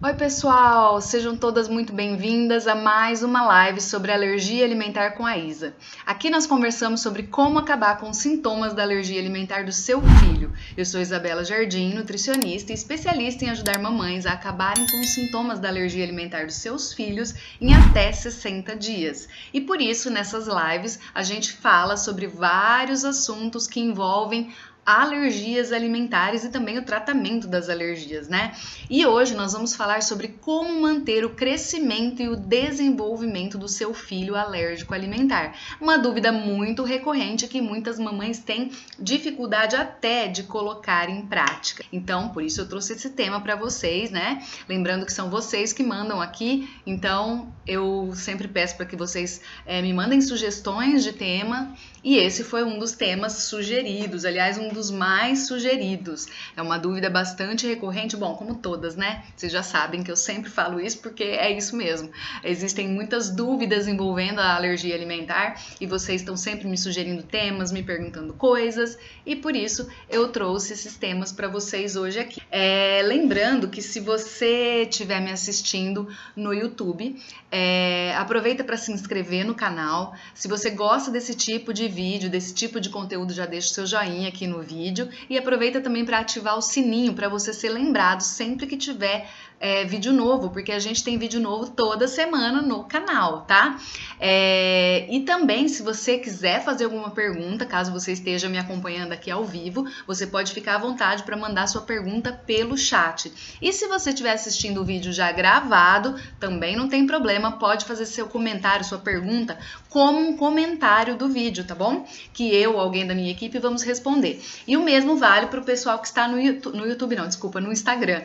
Oi, pessoal! Sejam todas muito bem-vindas a mais uma live sobre alergia alimentar com a Isa. Aqui nós conversamos sobre como acabar com os sintomas da alergia alimentar do seu filho. Eu sou Isabela Jardim, nutricionista e especialista em ajudar mamães a acabarem com os sintomas da alergia alimentar dos seus filhos em até 60 dias. E por isso, nessas lives, a gente fala sobre vários assuntos que envolvem alergias alimentares e também o tratamento das alergias, né? E hoje nós vamos falar sobre como manter o crescimento e o desenvolvimento do seu filho alérgico alimentar. Uma dúvida muito recorrente que muitas mamães têm dificuldade até de colocar em prática. Então, por isso eu trouxe esse tema para vocês, né? Lembrando que são vocês que mandam aqui, então eu sempre peço para que vocês me mandem sugestões de tema. E esse foi um dos temas sugeridos, aliás, um dos mais sugeridos. É uma dúvida bastante recorrente, bom, como todas, né? Vocês já sabem que eu sempre falo isso porque é isso mesmo. Existem muitas dúvidas envolvendo a alergia alimentar e vocês estão sempre me sugerindo temas, me perguntando coisas e por isso eu trouxe esses temas para vocês hoje aqui. Lembrando que se você estiver me assistindo no YouTube, aproveita para se inscrever no canal. Se você gosta desse tipo de vídeo, desse tipo de conteúdo, já deixa o seu joinha aqui no vídeo e aproveita também para ativar o sininho para você ser lembrado sempre que tiver vídeo novo, porque a gente tem vídeo novo toda semana no canal, tá? E também, se você quiser fazer alguma pergunta, caso você esteja me acompanhando aqui ao vivo, você pode ficar à vontade para mandar sua pergunta pelo chat. E se você estiver assistindo o vídeo já gravado, também não tem problema, pode fazer seu comentário, sua pergunta, como um comentário do vídeo, tá bom? Que eu ou alguém da minha equipe vamos responder. E o mesmo vale para o pessoal que está no Instagram.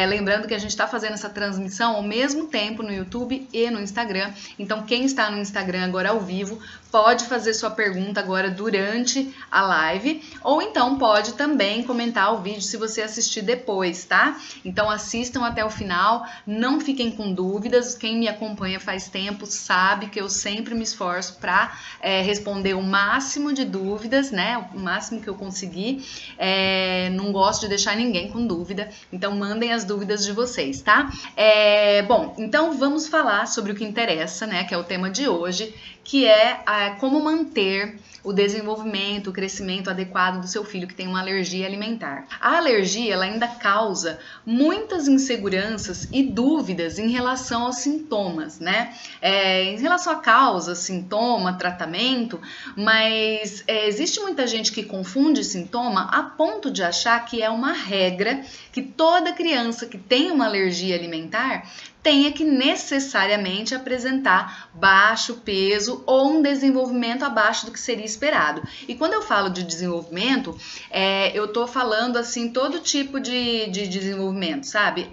Lembrando que a gente está fazendo essa transmissão ao mesmo tempo no YouTube e no Instagram. Então, quem está no Instagram agora ao vivo pode fazer sua pergunta agora durante a live, ou então pode também comentar o vídeo se você assistir depois, tá? Então assistam até o final, não fiquem com dúvidas. Quem me acompanha faz tempo sabe que eu sempre me esforço para responder o máximo de dúvidas, né? O máximo que eu conseguir. Não gosto de deixar ninguém com dúvida, então mandem as dúvidas de vocês, tá? Bom, então vamos falar sobre o que interessa, né? Que é o tema de hoje, que é como manter o desenvolvimento, o crescimento adequado do seu filho que tem uma alergia alimentar. A alergia, ela ainda causa muitas inseguranças e dúvidas em relação aos sintomas, né? Em relação à causa, sintoma, tratamento, mas existe muita gente que confunde sintoma a ponto de achar que é uma regra que toda criança que tem uma alergia alimentar tenha que necessariamente apresentar baixo peso ou um desenvolvimento abaixo do que seria esperado. E quando eu falo de desenvolvimento, eu tô falando assim todo tipo de desenvolvimento, sabe?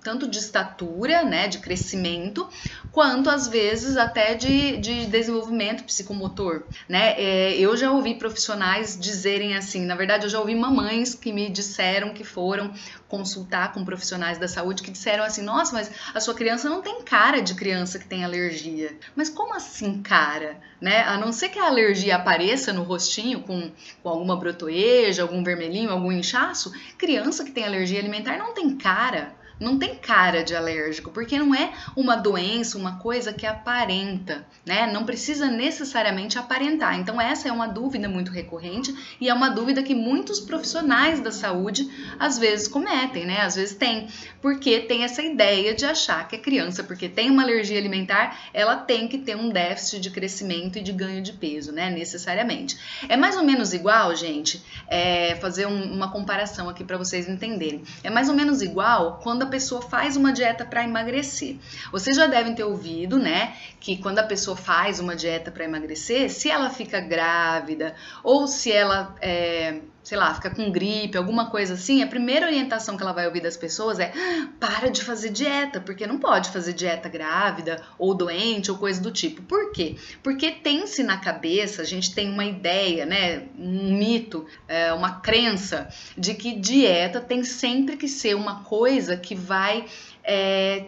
Tanto de estatura, né, de crescimento, quanto às vezes até de desenvolvimento psicomotor, né? Eu já ouvi profissionais dizerem assim, na verdade eu já ouvi mamães que me disseram que foram consultar com profissionais da saúde que disseram assim, nossa, mas a sua criança não tem cara de criança que tem alergia. Mas como assim cara? Né? A não ser que a alergia apareça no rostinho com alguma brotoeja, algum vermelhinho, algum inchaço, criança que tem alergia alimentar não tem cara. Não tem cara de alérgico, porque não é uma doença, uma coisa que aparenta, né? Não precisa necessariamente aparentar. Então essa é uma dúvida muito recorrente e é uma dúvida que muitos profissionais da saúde às vezes cometem, né? Às vezes tem, porque tem essa ideia de achar que a criança, porque tem uma alergia alimentar, ela tem que ter um déficit de crescimento e de ganho de peso, né? Necessariamente. É mais ou menos igual, gente, fazer uma comparação aqui para vocês entenderem. É mais ou menos igual quando a pessoa faz uma dieta para emagrecer. Vocês já devem ter ouvido, né, que quando a pessoa faz uma dieta para emagrecer, se ela fica grávida ou se ela sei lá, fica com gripe, alguma coisa assim, a primeira orientação que ela vai ouvir das pessoas é para de fazer dieta, porque não pode fazer dieta grávida ou doente ou coisa do tipo. Por quê? Porque tem-se na cabeça, a gente tem uma ideia, né, um mito, uma crença de que dieta tem sempre que ser uma coisa que vai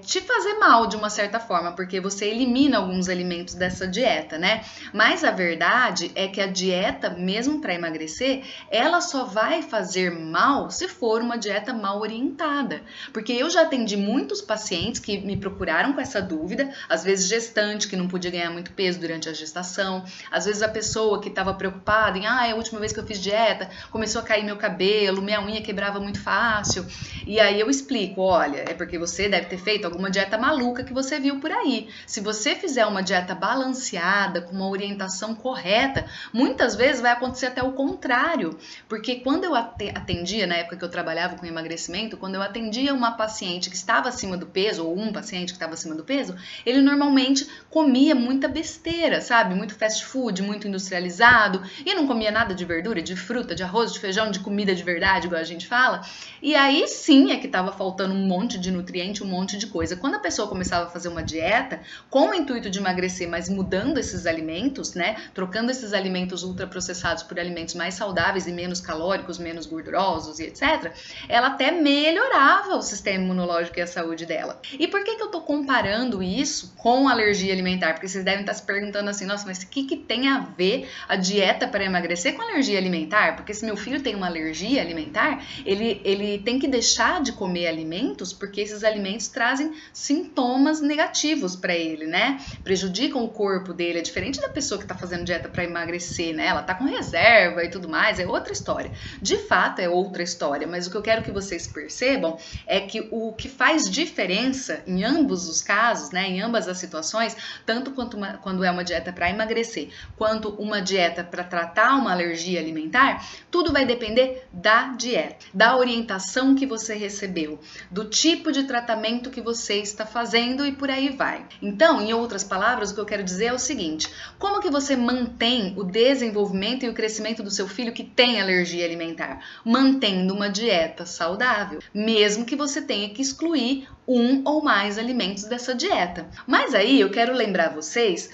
te fazer mal de uma certa forma, porque você elimina alguns alimentos dessa dieta, né? Mas a verdade é que a dieta, mesmo para emagrecer, ela só vai fazer mal se for uma dieta mal orientada. Porque eu já atendi muitos pacientes que me procuraram com essa dúvida, às vezes gestante que não podia ganhar muito peso durante a gestação, às vezes a pessoa que estava preocupada em, a última vez que eu fiz dieta, começou a cair meu cabelo, minha unha quebrava muito fácil. E aí eu explico, olha, é porque você deve ter feito alguma dieta maluca que você viu por aí. Se você fizer uma dieta balanceada, com uma orientação correta, muitas vezes vai acontecer até o contrário. Porque quando eu atendia, na época que eu trabalhava com emagrecimento, quando eu atendia uma paciente que estava acima do peso, ou um paciente que estava acima do peso, ele normalmente comia muita besteira, sabe? Muito fast food, muito industrializado, e não comia nada de verdura, de fruta, de arroz, de feijão, de comida de verdade, igual a gente fala. E aí sim é que estava faltando um monte de nutriente, um monte de coisa. Quando a pessoa começava a fazer uma dieta com o intuito de emagrecer, mas mudando esses alimentos, né? Trocando esses alimentos ultraprocessados por alimentos mais saudáveis e menos calóricos, menos gordurosos e etc., ela até melhorava o sistema imunológico e a saúde dela. E por que eu tô comparando isso com alergia alimentar? Porque vocês devem estar se perguntando assim, nossa, mas o que tem a ver a dieta para emagrecer com alergia alimentar? Porque se meu filho tem uma alergia alimentar, ele tem que deixar de comer alimentos porque esses alimentos trazem sintomas negativos para ele, né? Prejudicam o corpo dele. É diferente da pessoa que tá fazendo dieta para emagrecer, né? Ela tá com reserva e tudo mais, é outra história. De fato, é outra história, mas o que eu quero que vocês percebam é que o que faz diferença em ambos os casos, né? Em ambas as situações, tanto quando é uma dieta para emagrecer, quanto uma dieta para tratar uma alergia alimentar, tudo vai depender da dieta, da orientação que você recebeu, do tipo de tratamento que você está fazendo e por aí vai. Então, em outras palavras, o que eu quero dizer é o seguinte: como que você mantém o desenvolvimento e o crescimento do seu filho que tem alergia alimentar? Mantendo uma dieta saudável, mesmo que você tenha que excluir um ou mais alimentos dessa dieta. Mas aí eu quero lembrar vocês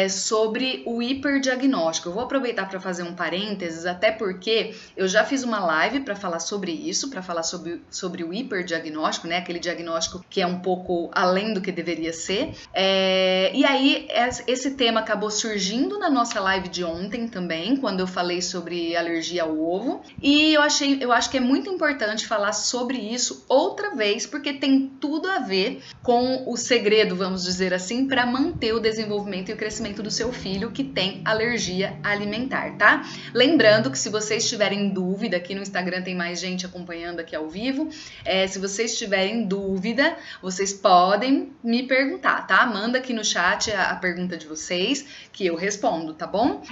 sobre o hiperdiagnóstico. Eu vou aproveitar para fazer um parênteses, até porque eu já fiz uma live para falar sobre isso, para falar sobre o hiperdiagnóstico, né? Aquele diagnóstico que é um pouco além do que deveria ser. E aí esse tema acabou surgindo na nossa live de ontem também, quando eu falei sobre alergia ao ovo. E eu acho que é muito importante falar sobre isso outra vez, porque tem tudo a ver com o segredo, vamos dizer assim, para manter o desenvolvimento e o crescimento do seu filho que tem alergia alimentar, tá? Lembrando que se vocês tiverem dúvida, aqui no Instagram tem mais gente acompanhando aqui ao vivo, se vocês tiverem dúvida, vocês podem me perguntar, tá? Manda aqui no chat a pergunta de vocês, que eu respondo, tá bom?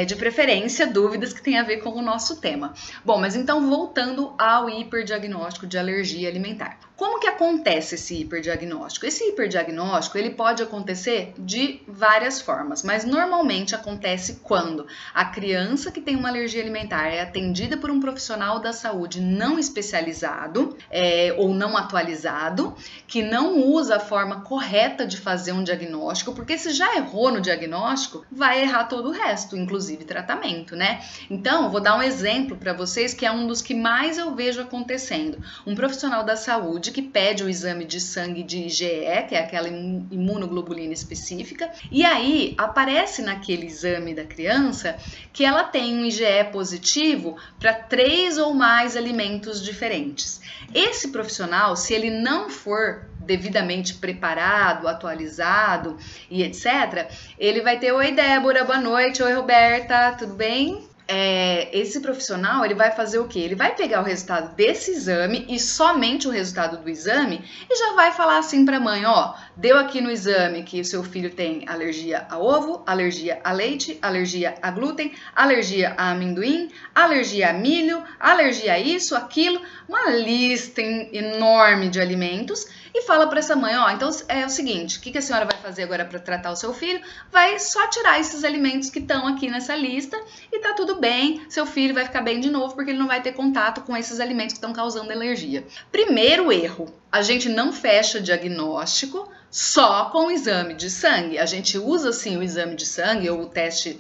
De preferência, dúvidas que tem a ver com o nosso tema. Bom, mas então voltando ao hiperdiagnóstico de alergia alimentar. Como que acontece esse hiperdiagnóstico? Esse hiperdiagnóstico, ele pode acontecer de várias formas, mas normalmente acontece quando a criança que tem uma alergia alimentar é atendida por um profissional da saúde não especializado ou não atualizado, que não usa a forma correta de fazer um diagnóstico, porque se já errou no diagnóstico, vai errar todo o resto, inclusive tratamento, né? Então, vou dar um exemplo para vocês que é um dos que mais eu vejo acontecendo. Um profissional da saúde que pede o exame de sangue de IgE, que é aquela imunoglobulina específica, e aí aparece naquele exame da criança que ela tem um IgE positivo para 3 ou mais alimentos diferentes. Esse profissional, se ele não for devidamente preparado, atualizado e etc., ele vai ter: oi Débora, boa noite, oi Roberta, tudo bem? Esse profissional, ele vai fazer o quê? Ele vai pegar o resultado desse exame e somente o resultado do exame e já vai falar assim para a mãe: ó, deu aqui no exame que o seu filho tem alergia a ovo, alergia a leite, alergia a glúten, alergia a amendoim, alergia a milho, alergia a isso, aquilo, uma lista enorme de alimentos, e fala para essa mãe: ó, então é o seguinte, o que a senhora vai fazer agora para tratar o seu filho? Vai só tirar esses alimentos que estão aqui nessa lista e tá tudo bem, seu filho vai ficar bem de novo porque ele não vai ter contato com esses alimentos que estão causando alergia. Primeiro erro: a gente não fecha diagnóstico só com o exame de sangue. A gente usa sim o exame de sangue ou o teste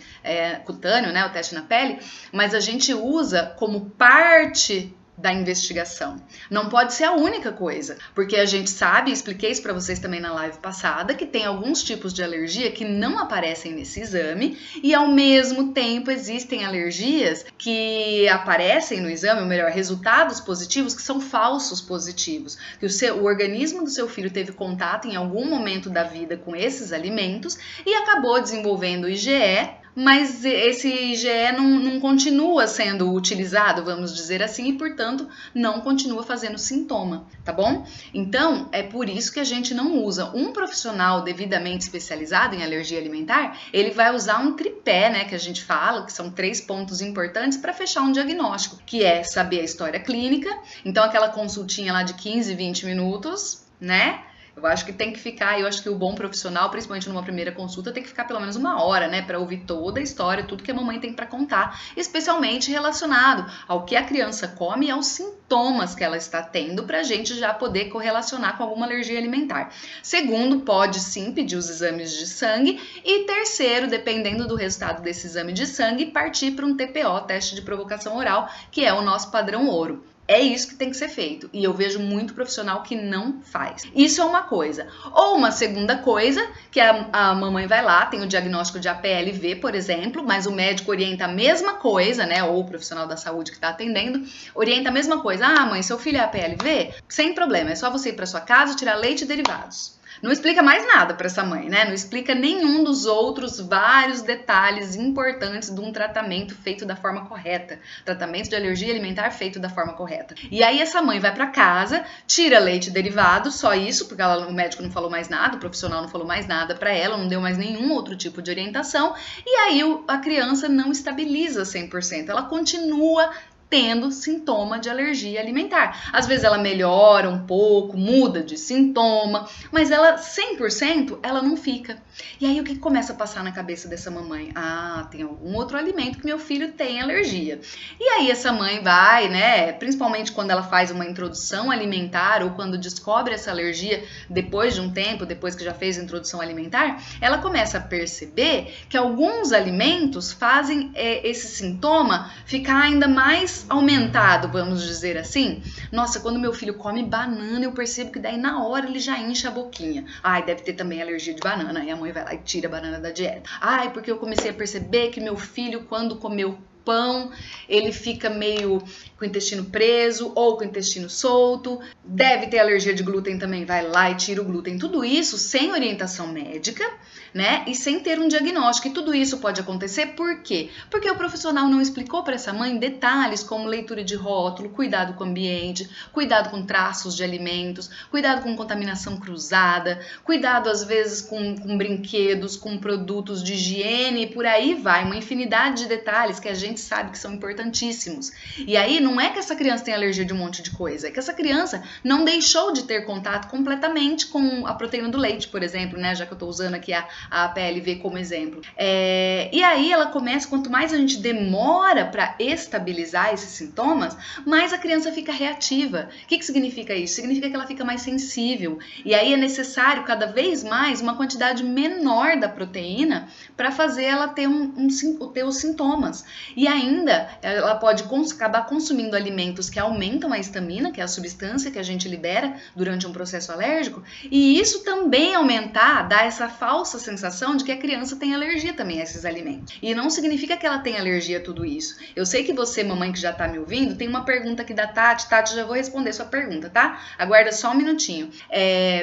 cutâneo, né, o teste na pele, mas a gente usa como parte da investigação. Não pode ser a única coisa, porque a gente sabe, expliquei isso para vocês também na live passada, que tem alguns tipos de alergia que não aparecem nesse exame e ao mesmo tempo existem alergias que aparecem no exame, ou melhor, resultados positivos que são falsos positivos, que o organismo do seu filho teve contato em algum momento da vida com esses alimentos e acabou desenvolvendo IgE, mas esse IgE não continua sendo utilizado, vamos dizer assim, e portanto não continua fazendo sintoma, tá bom? Então é por isso que a gente não usa. Um profissional devidamente especializado em alergia alimentar, ele vai usar um tripé, né, que a gente fala, que são 3 pontos importantes para fechar um diagnóstico, que é saber a história clínica, então aquela consultinha lá de 15, 20 minutos, né? Eu acho que tem que ficar, eu acho que o bom profissional, principalmente numa primeira consulta, tem que ficar pelo menos 1 hora, né, para ouvir toda a história, tudo que a mamãe tem para contar, especialmente relacionado ao que a criança come e aos sintomas que ela está tendo, para a gente já poder correlacionar com alguma alergia alimentar. Segundo, pode sim pedir os exames de sangue e terceiro, dependendo do resultado desse exame de sangue, partir para um TPO, teste de provocação oral, que é o nosso padrão ouro. É isso que tem que ser feito. E eu vejo muito profissional que não faz. Isso é uma coisa. Ou uma segunda coisa, que a mamãe vai lá, tem o diagnóstico de APLV, por exemplo, mas o médico orienta a mesma coisa, né? Ou o profissional da saúde que está atendendo, orienta a mesma coisa. Ah, mãe, seu filho é APLV? Sem problema, é só você ir para sua casa, tirar leite e derivados. Não explica mais nada para essa mãe, né? Não explica nenhum dos outros vários detalhes importantes de um tratamento feito da forma correta. Tratamento de alergia alimentar feito da forma correta. E aí essa mãe vai para casa, tira leite derivado, só isso, porque o médico não falou mais nada, o profissional não falou mais nada para ela, não deu mais nenhum outro tipo de orientação. E aí a criança não estabiliza 100%, ela continua tendo sintoma de alergia alimentar. Às vezes ela melhora um pouco, muda de sintoma, mas ela 100% ela não fica. E aí o que começa a passar na cabeça dessa mamãe? Ah, tem algum outro alimento que meu filho tem alergia. E aí essa mãe vai, né, principalmente quando ela faz uma introdução alimentar ou quando descobre essa alergia depois de um tempo, depois que já fez a introdução alimentar, ela começa a perceber que alguns alimentos fazem esse sintoma ficar ainda mais aumentado, vamos dizer assim. Nossa, quando meu filho come banana, eu percebo que daí na hora ele já incha a boquinha. Ai, deve ter também alergia de banana. Aí a mãe vai lá e tira a banana da dieta. Ai, porque eu comecei a perceber que meu filho, quando comeu pão, ele fica meio com o intestino preso ou com o intestino solto, deve ter alergia de glúten também, vai lá e tira o glúten. Tudo isso sem orientação médica, né? E sem ter um diagnóstico. E tudo isso pode acontecer por quê? Porque o profissional não explicou para essa mãe detalhes como leitura de rótulo, cuidado com o ambiente, cuidado com traços de alimentos, cuidado com contaminação cruzada, cuidado às vezes com brinquedos, com produtos de higiene e por aí vai, uma infinidade de detalhes que a gente sabe que são importantíssimos. E aí não é que essa criança tem alergia de um monte de coisa, é que essa criança não deixou de ter contato completamente com a proteína do leite, por exemplo, né? Já que eu tô usando aqui a APLV como exemplo. E aí ela começa, quanto mais a gente demora para estabilizar esses sintomas, mais a criança fica reativa. O que significa isso? Significa que ela fica mais sensível. E aí é necessário cada vez mais uma quantidade menor da proteína para fazer ela ter ter os sintomas. E ainda ela pode acabar consumindo alimentos que aumentam a histamina, que é a substância que a gente libera durante um processo alérgico, e isso também aumentar, dar essa falsa sensação de que a criança tem alergia também a esses alimentos. E não significa que ela tem alergia a tudo isso. Eu sei que você, mamãe que já tá me ouvindo, tem uma pergunta aqui da Tati. Tati, já vou responder sua pergunta, tá? Aguarda só um minutinho.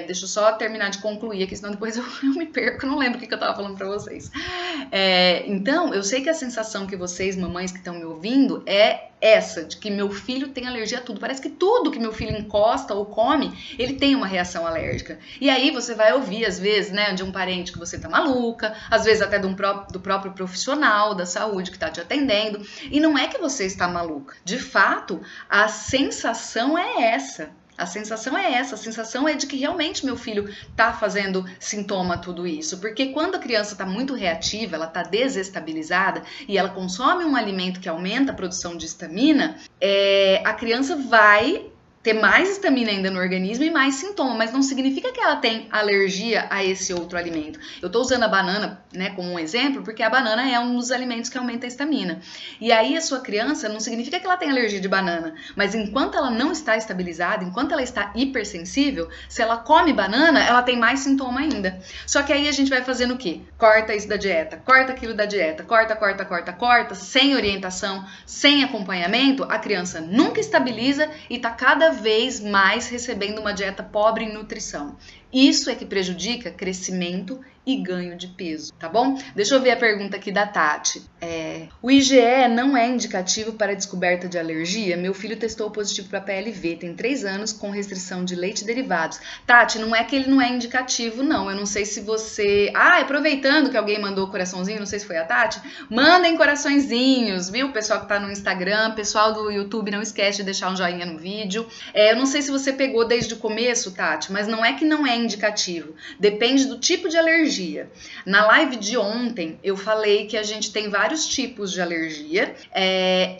Deixa eu só terminar de concluir aqui, senão depois eu me perco, não lembro o que eu tava falando pra vocês. Então, eu sei que a sensação que vocês, mamães que estão me ouvindo, é essa, de que meu filho tem alergia a tudo. Parece que tudo que meu filho encosta ou come, ele tem uma reação alérgica. E aí você vai ouvir, às vezes, né, de um parente que você tá maluca, às vezes até do próprio profissional da saúde que tá te atendendo. E não é que você está maluca. De fato, a sensação é essa. A sensação é essa, a sensação é de que realmente meu filho tá fazendo sintoma a tudo isso, porque quando a criança tá muito reativa, ela tá desestabilizada e ela consome um alimento que aumenta a produção de histamina, a criança vai ter mais histamina ainda no organismo e mais sintoma, mas não significa que ela tem alergia a esse outro alimento. Eu estou usando a banana, né, como um exemplo, porque a banana é um dos alimentos que aumenta a histamina. E aí a sua criança não significa que ela tem alergia de banana, mas enquanto ela não está estabilizada, enquanto ela está hipersensível, se ela come banana, ela tem mais sintoma ainda. Só que aí a gente vai fazendo o quê? Corta isso da dieta, corta aquilo da dieta, corta, sem orientação, sem acompanhamento, a criança nunca estabiliza e está cada vez mais recebendo uma dieta pobre em nutrição. Isso é que prejudica crescimento e ganho de peso, tá bom? Deixa eu ver a pergunta aqui da Tati. O IgE não é indicativo para a descoberta de alergia? Meu filho testou positivo para PLV, tem 3 anos com restrição de leite e derivados. Tati, não é que ele não é indicativo, não. Eu não sei se você... aproveitando que alguém mandou coraçãozinho, não sei se foi a Tati, mandem coraçõezinhos, viu? Pessoal que tá no Instagram, pessoal do YouTube, não esquece de deixar um joinha no vídeo. Eu não sei se você pegou desde o começo, Tati, mas não é que não é indicativo. Depende do tipo de alergia. Na live de ontem, eu falei que a gente tem vários tipos de alergia.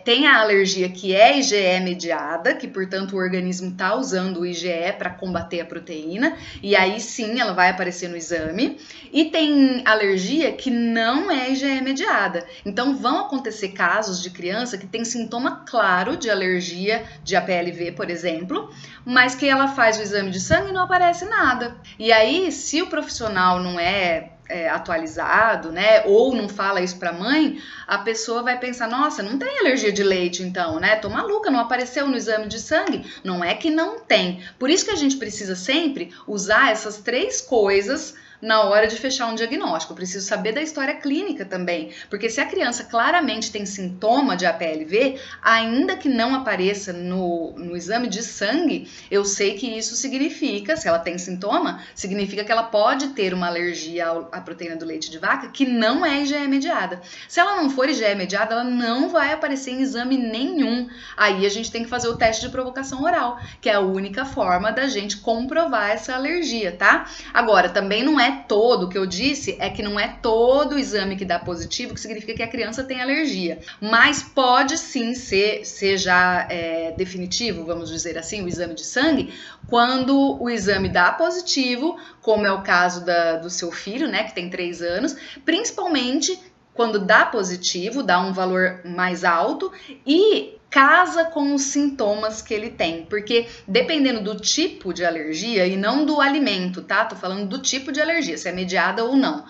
Tem a alergia que é IgE mediada, que, portanto, o organismo está usando o IgE para combater a proteína, e aí sim ela vai aparecer no exame. E tem alergia que não é IgE mediada. Então, vão acontecer casos de criança que tem sintoma claro de alergia de APLV, por exemplo, mas que ela faz o exame de sangue e não aparece nada. E aí, se o profissional não é atualizado, né, ou não fala isso pra mãe, a pessoa vai pensar, nossa, não tem alergia de leite então, né, tô maluca, não apareceu no exame de sangue. Não é que não tem. Por isso que a gente precisa sempre usar essas 3 coisas na hora de fechar um diagnóstico. Eu preciso saber da história clínica também, porque se a criança claramente tem sintoma de APLV, ainda que não apareça no exame de sangue, eu sei que isso significa, se ela tem sintoma, significa que ela pode ter uma alergia à proteína do leite de vaca que não é IgE mediada. Se ela não for IgE mediada, ela não vai aparecer em exame nenhum. Aí a gente tem que fazer o teste de provocação oral, que é a única forma da gente comprovar essa alergia, tá? Agora, também não é todo, o que eu disse é que não é todo o exame que dá positivo que significa que a criança tem alergia, mas pode sim ser já definitivo, vamos dizer assim, o exame de sangue, quando o exame dá positivo, como é o caso do seu filho, né, que tem 3 anos, principalmente quando dá positivo, dá um valor mais alto e casa com os sintomas que ele tem, porque dependendo do tipo de alergia e não do alimento, tá? Tô falando do tipo de alergia, se é mediada ou não.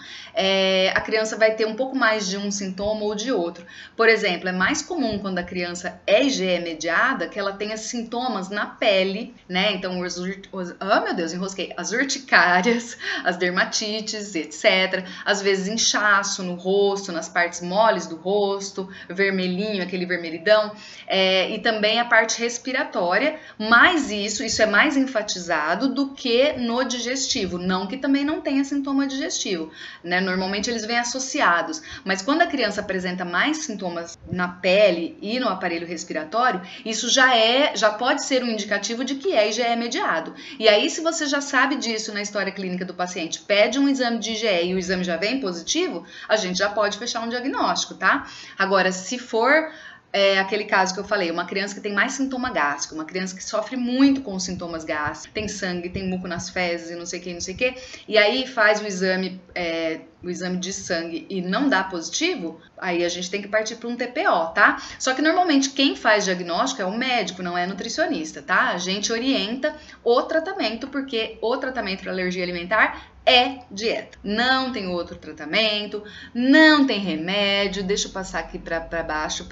A criança vai ter um pouco mais de um sintoma ou de outro. Por exemplo, é mais comum quando a criança é IgE mediada que ela tenha sintomas na pele, né? Então, meu Deus, enrosquei. As urticárias, as dermatites, etc. Às vezes inchaço no rosto, nas partes moles do rosto, vermelhinho, aquele vermelhidão. E também a parte respiratória, mas isso é mais enfatizado do que no digestivo, não que também não tenha sintoma digestivo, né? Normalmente eles vêm associados, mas quando a criança apresenta mais sintomas na pele e no aparelho respiratório, isso já pode ser um indicativo de que é IgE mediado. E aí, se você já sabe disso na história clínica do paciente, pede um exame de IgE e o exame já vem positivo, a gente já pode fechar um diagnóstico, tá? Agora, se for aquele caso que eu falei, uma criança que tem mais sintoma gástrico, uma criança que sofre muito com os sintomas gástricos, tem sangue, tem muco nas fezes e não sei o que, e aí faz o exame de sangue e não dá positivo, aí a gente tem que partir para um TPO, tá? Só que normalmente quem faz diagnóstico é o médico, não é nutricionista, tá? A gente orienta o tratamento, porque o tratamento para alergia alimentar é dieta. Não tem outro tratamento, não tem remédio. Deixa eu passar aqui pra baixo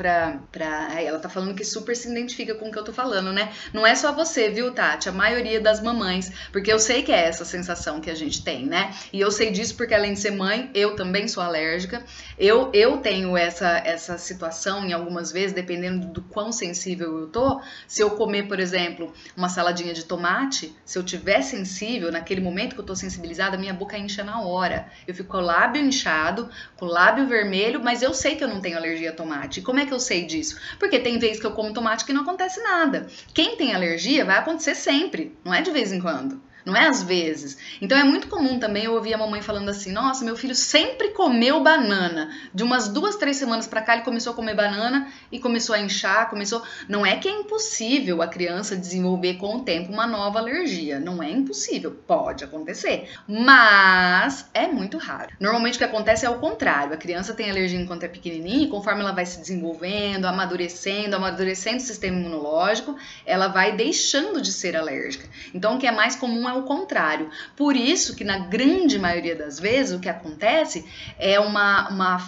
ela tá falando que super se identifica com o que eu tô falando, né? Não é só você, viu, Tati? A maioria das mamães, porque eu sei que é essa sensação que a gente tem, né? E eu sei disso porque além de ser mãe, eu também sou alérgica. Eu tenho essa situação em algumas vezes, dependendo do quão sensível eu tô. Se eu comer, por exemplo, uma saladinha de tomate, se eu tiver sensível, naquele momento que eu tô sensibilizada, minha boca incha na hora. Eu fico com o lábio inchado, com o lábio vermelho, mas eu sei que eu não tenho alergia a tomate. E como é que eu sei disso? Porque tem vezes que eu como tomate que não acontece nada. Quem tem alergia vai acontecer sempre, não é de vez em quando. Não é às vezes. Então é muito comum também eu ouvir a mamãe falando assim: nossa, meu filho sempre comeu banana. De umas 2, 3 semanas pra cá ele começou a comer banana e começou a inchar, Não é que é impossível a criança desenvolver com o tempo uma nova alergia. Não é impossível, pode acontecer. Mas é muito raro. Normalmente o que acontece é o contrário. A criança tem alergia enquanto é pequenininha e conforme ela vai se desenvolvendo, amadurecendo o sistema imunológico, ela vai deixando de ser alérgica. Então o que é mais comum é o contrário. Por isso que na grande maioria das vezes o que acontece é uma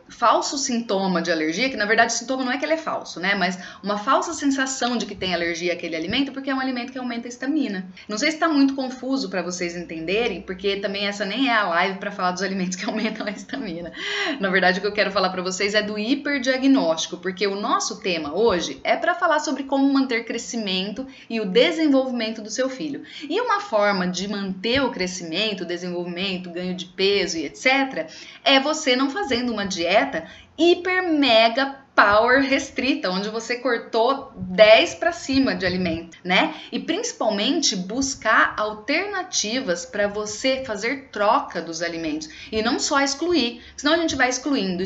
falso sintoma de alergia, que na verdade o sintoma não é que ele é falso, né? Mas uma falsa sensação de que tem alergia àquele alimento, porque é um alimento que aumenta a histamina. Não sei se está muito confuso para vocês entenderem, porque também essa nem é a live para falar dos alimentos que aumentam a histamina. Na verdade o que eu quero falar para vocês é do hiperdiagnóstico, porque o nosso tema hoje é para falar sobre como manter crescimento e o desenvolvimento do seu filho. E uma forma de manter o crescimento, o desenvolvimento, ganho de peso e etc, é você não fazendo uma dieta hiper mega power restrita, onde você cortou 10 para cima de alimento, né? E principalmente buscar alternativas para você fazer troca dos alimentos e não só excluir, senão a gente vai excluindo,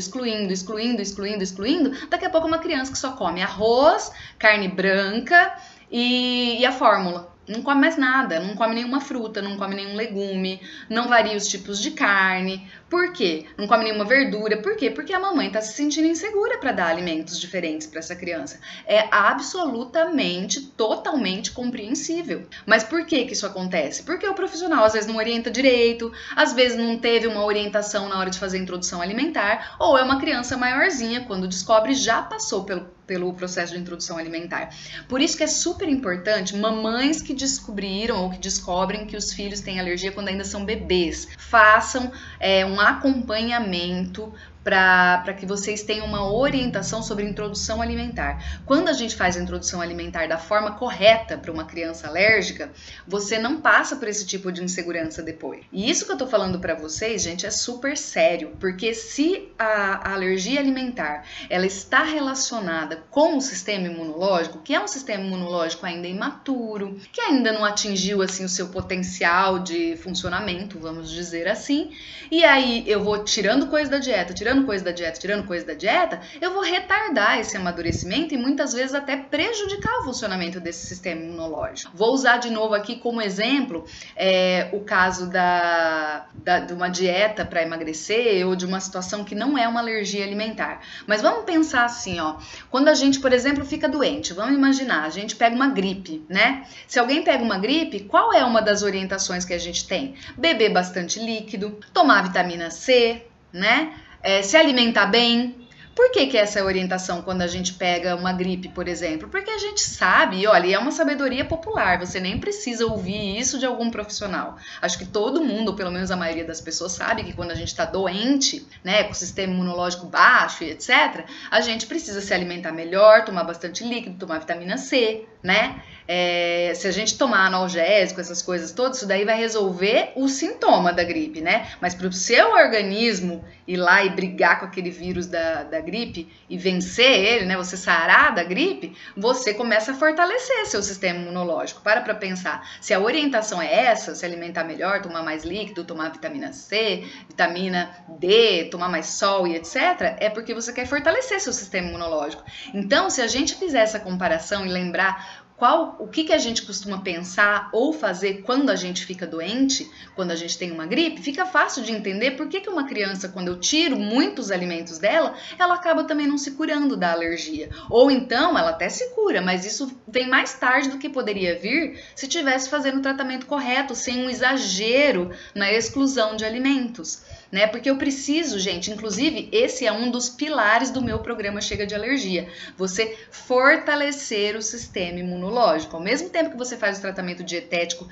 daqui a pouco uma criança que só come arroz, carne branca e a fórmula. Não come mais nada, não come nenhuma fruta, não come nenhum legume, não varia os tipos de carne. Por quê? Não come nenhuma verdura. Por quê? Porque a mamãe está se sentindo insegura para dar alimentos diferentes para essa criança. É absolutamente, totalmente compreensível. Mas por que isso acontece? Porque o profissional às vezes não orienta direito, às vezes não teve uma orientação na hora de fazer a introdução alimentar, ou é uma criança maiorzinha, quando descobre, já passou pelo processo de introdução alimentar. Por isso que é super importante mamães que descobriram ou que descobrem que os filhos têm alergia quando ainda são bebês, façam um acompanhamento para que vocês tenham uma orientação sobre introdução alimentar. Quando a gente faz a introdução alimentar da forma correta para uma criança alérgica, você não passa por esse tipo de insegurança depois. E isso que eu tô falando para vocês, gente, é super sério, porque se a alergia alimentar ela está relacionada com o sistema imunológico, que é um sistema imunológico ainda imaturo, que ainda não atingiu assim o seu potencial de funcionamento, vamos dizer assim, e aí eu vou tirando coisa da dieta, eu vou retardar esse amadurecimento e muitas vezes até prejudicar o funcionamento desse sistema imunológico. Vou usar de novo aqui como exemplo o caso de uma dieta para emagrecer ou de uma situação que não é uma alergia alimentar. Mas vamos pensar assim, ó, quando a gente, por exemplo, fica doente, vamos imaginar, a gente pega uma gripe, né? Se alguém pega uma gripe, qual é uma das orientações que a gente tem? Beber bastante líquido, tomar vitamina C, né? Se alimentar bem. Por que essa é a orientação quando a gente pega uma gripe, por exemplo? Porque a gente sabe, e olha, é uma sabedoria popular, você nem precisa ouvir isso de algum profissional. Acho que todo mundo, ou pelo menos a maioria das pessoas, sabe que quando a gente está doente, né, com o sistema imunológico baixo e etc., a gente precisa se alimentar melhor, tomar bastante líquido, tomar vitamina C, né? Se a gente tomar analgésico, essas coisas todas, isso daí vai resolver o sintoma da gripe, né? Mas para o seu organismo ir lá e brigar com aquele vírus da gripe e vencer ele, né? Você sarar da gripe, você começa a fortalecer seu sistema imunológico. Para pensar. Se a orientação é essa, se alimentar melhor, tomar mais líquido, tomar vitamina C, vitamina D, tomar mais sol e etc., é porque você quer fortalecer seu sistema imunológico. Então, se a gente fizer essa comparação e lembrar o que a gente costuma pensar ou fazer quando a gente fica doente, quando a gente tem uma gripe, fica fácil de entender por que uma criança, quando eu tiro muitos alimentos dela, ela acaba também não se curando da alergia. Ou então, ela até se cura, mas isso vem mais tarde do que poderia vir se estivesse fazendo o tratamento correto, sem um exagero na exclusão de alimentos. Né? Porque eu preciso, gente, inclusive esse é um dos pilares do meu programa Chega de Alergia, você fortalecer o sistema imunológico. Ao mesmo tempo que você faz o tratamento dietético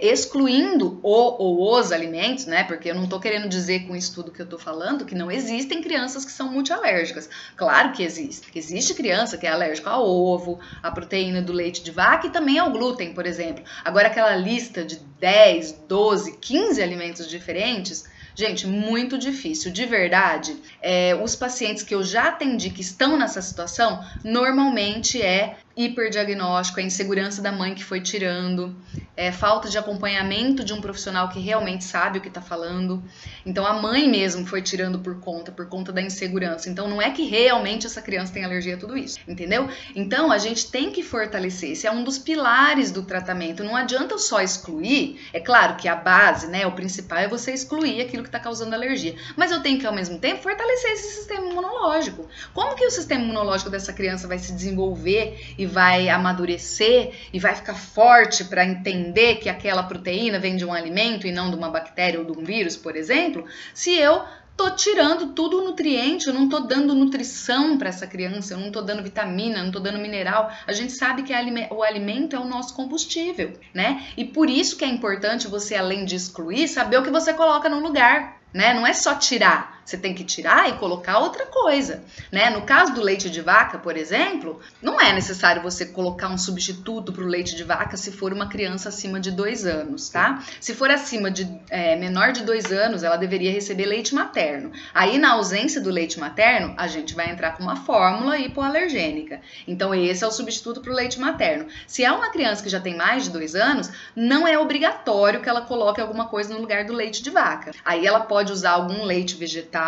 excluindo os alimentos, né? Porque eu não tô querendo dizer com isso tudo que eu tô falando que não existem crianças que são multialérgicas. Claro que existe. Existe criança que é alérgica ao ovo, à proteína do leite de vaca e também ao glúten, por exemplo. Agora aquela lista de 10, 12, 15 alimentos diferentes, gente, muito difícil, de verdade. Os pacientes que eu já atendi que estão nessa situação, normalmente hiperdiagnóstico, a insegurança da mãe que foi tirando, falta de acompanhamento de um profissional que realmente sabe o que está falando. Então a mãe mesmo foi tirando por conta da insegurança. Então não é que realmente essa criança tem alergia a tudo isso, entendeu? Então a gente tem que fortalecer, esse é um dos pilares do tratamento. Não adianta eu só excluir, é claro que a base, né, o principal é você excluir aquilo que está causando alergia, mas eu tenho que ao mesmo tempo fortalecer esse sistema imunológico. Como que o sistema imunológico dessa criança vai se desenvolver e vai amadurecer e vai ficar forte para entender que aquela proteína vem de um alimento e não de uma bactéria ou de um vírus, por exemplo, se eu tô tirando tudo o nutriente, eu não tô dando nutrição para essa criança, eu não tô dando vitamina, não tô dando mineral. A gente sabe que o alimento é o nosso combustível, né? E por isso que é importante você, além de excluir, saber o que você coloca no lugar, né? Não é só tirar, você tem que tirar e colocar outra coisa, né? No caso do leite de vaca, por exemplo, não é necessário você colocar um substituto para o leite de vaca se for uma criança acima de 2 anos, tá? Se for menor de 2 anos, ela deveria receber leite materno. Aí, na ausência do leite materno, a gente vai entrar com uma fórmula hipoalergênica. Então, esse é o substituto para o leite materno. Se é uma criança que já tem mais de 2 anos, não é obrigatório que ela coloque alguma coisa no lugar do leite de vaca. Aí ela pode usar algum leite vegetal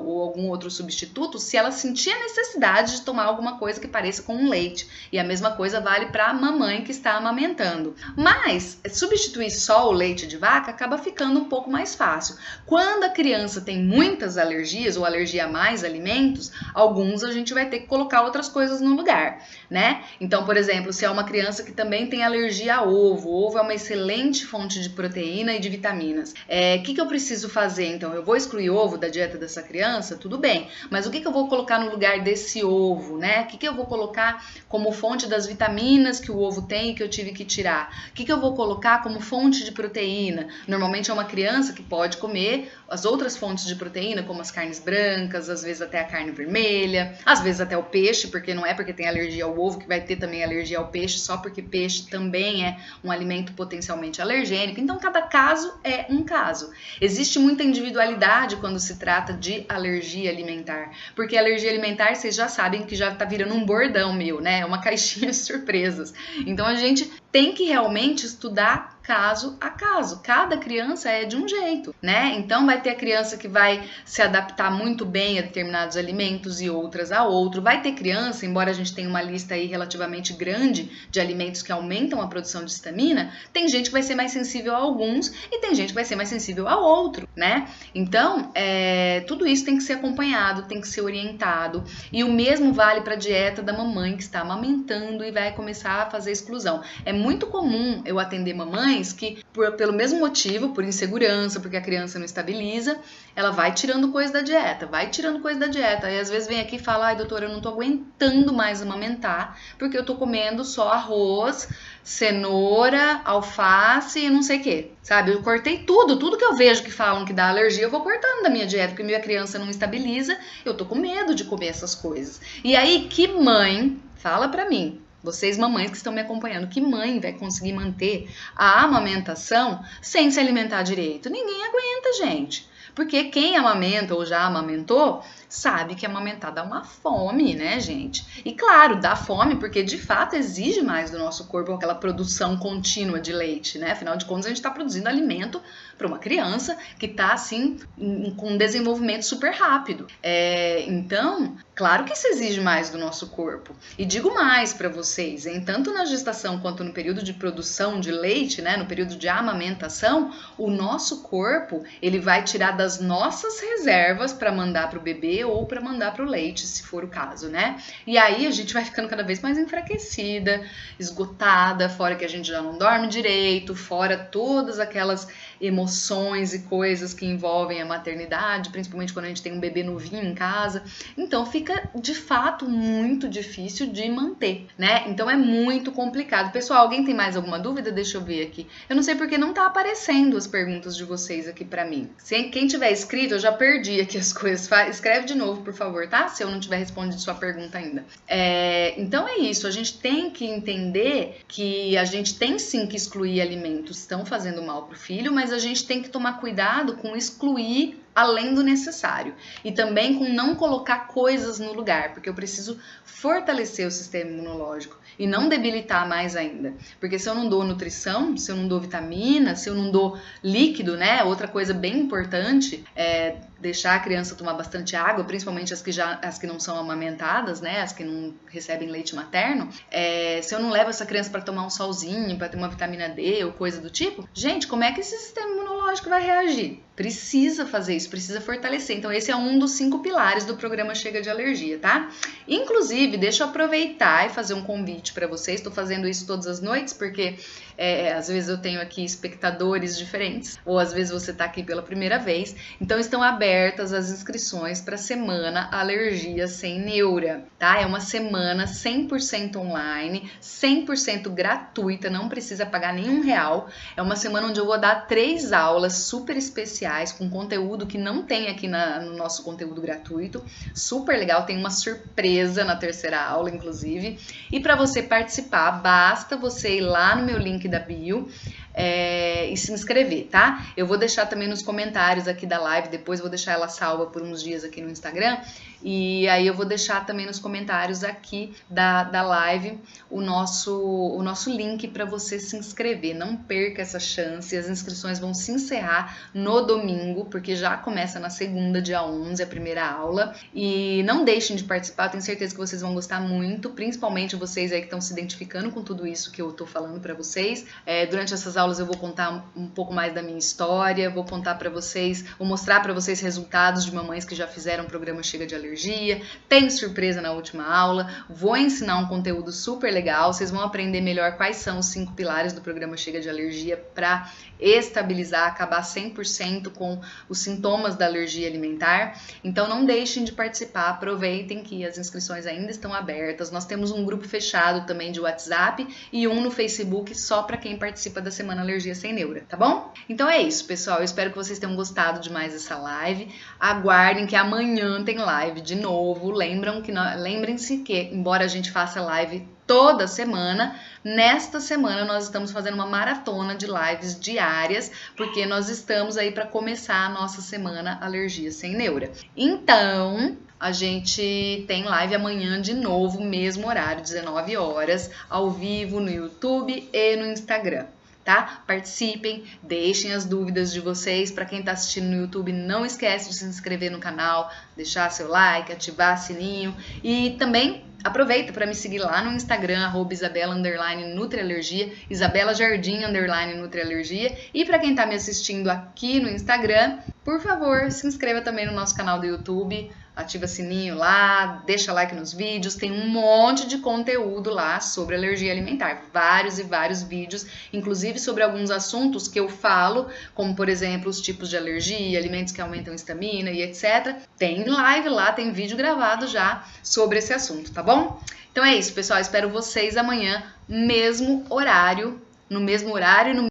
ou algum outro substituto se ela sentir a necessidade de tomar alguma coisa que pareça com um leite. E a mesma coisa vale para a mamãe que está amamentando. Mas substituir só o leite de vaca acaba ficando um pouco mais fácil. Quando a criança tem muitas alergias ou alergia a mais alimentos, alguns a gente vai ter que colocar outras coisas no lugar, né? Então, por exemplo, se é uma criança que também tem alergia a ovo, o ovo é uma excelente fonte de proteína e de vitaminas. O que eu preciso fazer? Então, eu vou excluir ovo da dieta dessa criança? Tudo bem, mas o que eu vou colocar no lugar desse ovo, né? O que eu vou colocar como fonte das vitaminas que o ovo tem e que eu tive que tirar? O que eu vou colocar como fonte de proteína? Normalmente é uma criança que pode comer as outras fontes de proteína, como as carnes brancas, às vezes até a carne vermelha, às vezes até o peixe, porque não é porque tem alergia ao ovo que vai ter também alergia ao peixe, só porque peixe também é um alimento potencialmente alergênico. Então, cada caso é um caso. Existe muita individualidade quando se trata de alergia alimentar, porque alergia alimentar, vocês já sabem que já tá virando um bordão meu, né? É uma caixinha de surpresas. Então, a gente tem que realmente estudar caso a caso. Cada criança é de um jeito, né? Então vai ter a criança que vai se adaptar muito bem a determinados alimentos e outras a outro. Vai ter criança, embora a gente tenha uma lista aí relativamente grande de alimentos que aumentam a produção de histamina, tem gente que vai ser mais sensível a alguns e tem gente que vai ser mais sensível a outro, né? Então, tudo isso tem que ser acompanhado, tem que ser orientado. E o mesmo vale para a dieta da mamãe que está amamentando e vai começar a fazer exclusão. É muito comum eu atender mamães que, pelo mesmo motivo, por insegurança, porque a criança não estabiliza, ela vai tirando coisa da dieta, Aí às vezes vem aqui e fala, ai doutora, eu não tô aguentando mais amamentar, porque eu tô comendo só arroz, cenoura, alface e não sei o que, sabe? Eu cortei tudo que eu vejo que falam que dá alergia, eu vou cortando da minha dieta, porque minha criança não estabiliza, eu tô com medo de comer essas coisas. E aí, que mãe, fala pra mim, vocês mamães que estão me acompanhando, que mãe vai conseguir manter a amamentação sem se alimentar direito? Ninguém aguenta, gente. Porque quem amamenta ou já amamentou sabe que amamentar dá uma fome, né, gente? E claro, dá fome porque de fato exige mais do nosso corpo aquela produção contínua de leite, né? Afinal de contas, a gente está produzindo alimento para uma criança que está assim com um desenvolvimento super rápido. Então, claro que isso exige mais do nosso corpo. E digo mais para vocês, hein? Tanto na gestação quanto no período de produção de leite, né, no período de amamentação, o nosso corpo ele vai tirar das nossas reservas para mandar para o bebê ou para mandar para o leite, se for o caso, né? E aí a gente vai ficando cada vez mais enfraquecida, esgotada, fora que a gente já não dorme direito, fora todas aquelas emoções e coisas que envolvem a maternidade, principalmente quando a gente tem um bebê novinho em casa. Então fica de fato muito difícil de manter, né? Então é muito complicado. Pessoal, alguém tem mais alguma dúvida? Deixa eu ver aqui. Eu não sei porque não tá aparecendo as perguntas de vocês aqui pra mim. Quem tiver escrito, eu já perdi aqui as coisas. Escreve de novo, por favor, tá? Se eu não tiver respondido sua pergunta ainda. Então é isso, a gente tem que entender que a gente tem sim que excluir alimentos que estão fazendo mal pro filho, mas a gente tem que tomar cuidado com excluir além do necessário. E também com não colocar coisas no lugar, porque eu preciso fortalecer o sistema imunológico e não debilitar mais ainda. Porque se eu não dou nutrição, se eu não dou vitamina, se eu não dou líquido, né? Outra coisa bem importante é deixar a criança tomar bastante água, principalmente as que não são amamentadas, né? As que não recebem leite materno. Se eu não levo essa criança para tomar um solzinho, para ter uma vitamina D ou coisa do tipo, gente, como é que esse sistema imunológico vai reagir? Precisa fazer isso, precisa fortalecer. Então esse é um dos 5 pilares do programa Chega de Alergia, tá? Inclusive, deixa eu aproveitar e fazer um convite para vocês. Estou fazendo isso todas as noites porque às vezes eu tenho aqui espectadores diferentes, ou às vezes você está aqui pela primeira vez. Então estão abertas as inscrições para a Semana Alergia Sem Neura, tá? É uma semana 100% online, 100% gratuita, não precisa pagar nenhum real. É uma semana onde eu vou dar 3 aulas super especiais, com conteúdo que não tem aqui no nosso conteúdo gratuito. Super legal, tem uma surpresa na terceira aula, inclusive. E para você participar, basta você ir lá no meu link da bio e se inscrever, tá? Eu vou deixar também nos comentários aqui da live, depois vou deixar ela salva por uns dias aqui no Instagram, e aí eu vou deixar também nos comentários aqui da live o nosso link para você se inscrever. Não perca essa chance, as inscrições vão se encerrar no domingo, porque já começa na segunda, dia 11, a primeira aula, e não deixem de participar, eu tenho certeza que vocês vão gostar muito, principalmente vocês aí que estão se identificando com tudo isso que eu tô falando para vocês. Durante essas aulas eu vou contar um pouco mais da minha história, vou contar para vocês, vou mostrar para vocês resultados de mamães que já fizeram o programa Chega de Alergia, tem surpresa na última aula, vou ensinar um conteúdo super legal, vocês vão aprender melhor quais são os 5 pilares do programa Chega de Alergia para estabilizar, acabar 100% com os sintomas da alergia alimentar. Então não deixem de participar, aproveitem que as inscrições ainda estão abertas. Nós temos um grupo fechado também de WhatsApp e um no Facebook só para quem participa da Semana Alergia Sem Neura, tá bom? Então é isso, pessoal, eu espero que vocês tenham gostado demais dessa live. Aguardem que amanhã tem live de novo. Lembrem-se que, embora a gente faça live toda semana, nesta semana nós estamos fazendo uma maratona de lives diárias, porque nós estamos aí para começar a nossa Semana Alergia Sem Neura. Então, a gente tem live amanhã de novo, mesmo horário, 19 horas, ao vivo no YouTube e no Instagram. Tá? Participem, deixem as dúvidas de vocês. Para quem está assistindo no YouTube, não esquece de se inscrever no canal, deixar seu like, ativar o sininho e também aproveita para me seguir lá no Instagram, @Isabela_Nutrialergia, Isabela Jardim _Nutrialergia. E para quem está me assistindo aqui no Instagram, por favor, se inscreva também no nosso canal do YouTube, ativa sininho lá, deixa like nos vídeos, tem um monte de conteúdo lá sobre alergia alimentar, vários e vários vídeos, inclusive sobre alguns assuntos que eu falo, como por exemplo os tipos de alergia, alimentos que aumentam a histamina e etc. Tem live lá, tem vídeo gravado já sobre esse assunto, tá bom? Então é isso, pessoal, espero vocês amanhã, mesmo horário, no mesmo horário, no